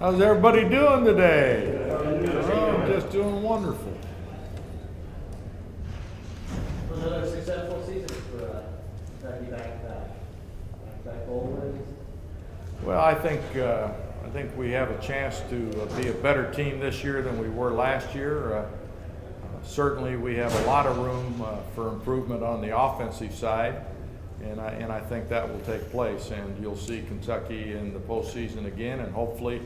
How's everybody doing today? Oh, just doing wonderful. Another successful season for back bowl wins. Well, I think we have a chance to be a better team this year than we were last year. Certainly, we have a lot of room for improvement on the offensive side, and I think that will take place. And you'll see Kentucky in the postseason again, and hopefully,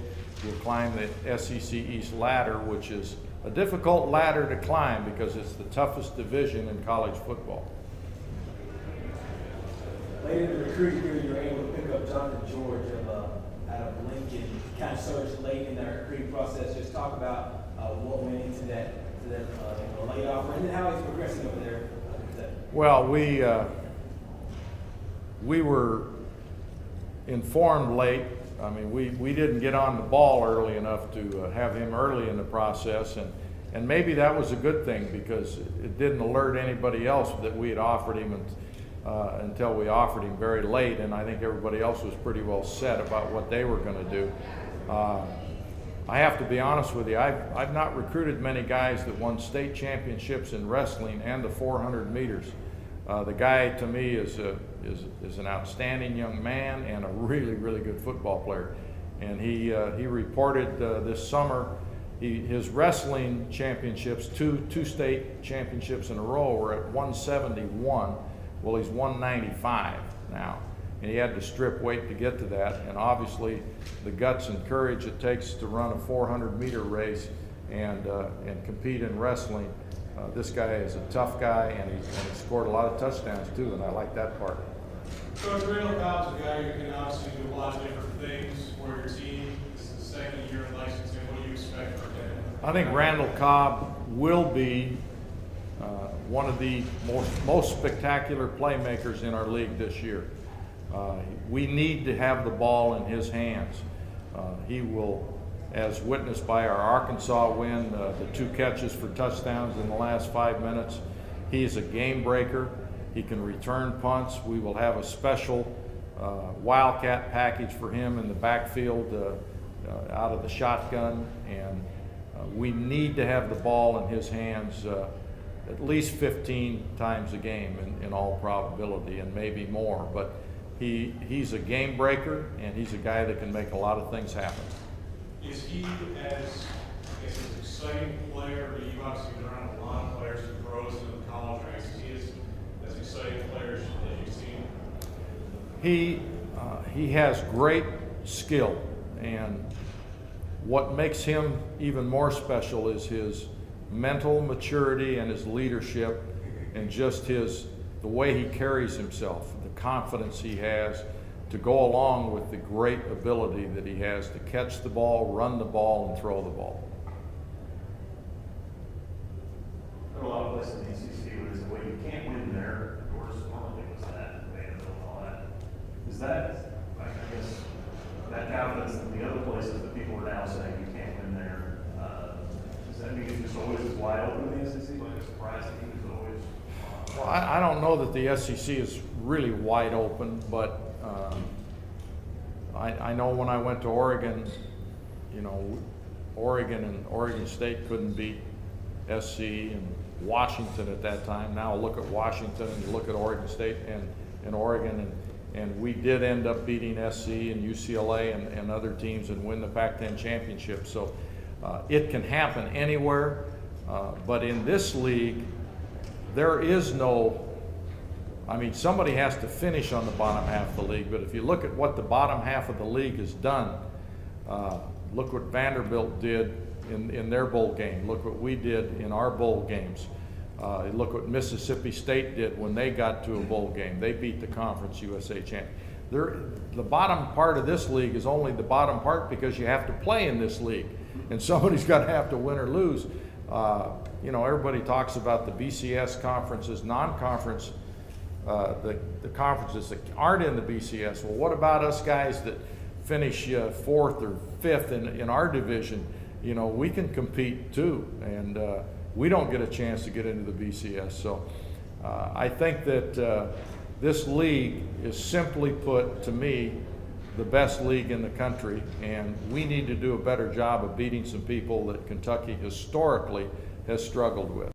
we'll climb the SEC East ladder, which is a difficult ladder to climb because it's the toughest division in college football. Late in the recruiting period, you were able to pick up Jonathan George out of Lincoln. Kind of surged late in that recruiting process. Just talk about what went into that late offer, and then how he's progressing over there. Well, we were informed late. I mean, we didn't get on the ball early enough to have him early in the process, and maybe that was a good thing because it didn't alert anybody else that we had offered him until we offered him very late, and I think everybody else was pretty well set about what they were going to do. I have to be honest with you, I've not recruited many guys that won state championships in wrestling and the 400 meters. The guy, to me, is an outstanding young man and a really, really good football player. And he reported this summer his wrestling championships, two state championships in a row, were at 171. Well, he's 195 now, and he had to strip weight to get to that. And obviously, the guts and courage it takes to run a 400-meter race and compete in wrestling. This guy is a tough guy, and he scored a lot of touchdowns too, and I like that part. Coach, Randall Cobb's a guy who can obviously do a lot of different things for your team. This is the second year of licensing. What do you expect from him? I think Randall Cobb will be one of the most spectacular playmakers in our league this year. We need to have the ball in his hands. He will, as witnessed by our Arkansas win, the 2 catches for touchdowns in the last 5 minutes. He's a game breaker. He can return punts. We will have a special wildcat package for him in the backfield out of the shotgun, and we need to have the ball in his hands at least 15 times a game in all probability, and maybe more. But he's a game breaker, and he's a guy that can make a lot of things happen. Is he as exciting player? But you've obviously been around a lot of players who pros and the college ranks. Is he as exciting players as you've seen? He has great skill, and what makes him even more special is his mental maturity and his leadership, and just the way he carries himself, the confidence he has to go along with the great ability that he has to catch the ball, run the ball, and throw the ball. A lot of places in the ACC was, well, you can't win there. Of course, normally was that, Vanderbilt and all that. Is that, I guess, that confidence in the other places that people are now saying you can't win there, does that mean it's just always as wide open in the SEC? Like a surprise team is always? Well, I don't know that the SEC is really wide open, but I know when I went to Oregon, Oregon and Oregon State couldn't beat SC and Washington at that time. Now look at Washington and look at Oregon State and Oregon, and we did end up beating SC and UCLA and other teams and win the Pac-10 championship. So it can happen anywhere, but in this league, there is no, somebody has to finish on the bottom half of the league, but if you look at what the bottom half of the league has done, look what Vanderbilt did in their bowl game. Look what we did in our bowl games. Look what Mississippi State did when they got to a bowl game. They beat the Conference USA champ. The bottom part of this league is only the bottom part because you have to play in this league, and somebody's got to have to win or lose. Everybody talks about the BCS conferences, non-conference, the conferences that aren't in the BCS. Well, what about us guys that finish 4th or 5th in our division? We can compete too, and we don't get a chance to get into the BCS. So I think that this league is, simply put, to me, the best league in the country, and we need to do a better job of beating some people that Kentucky historically has struggled with.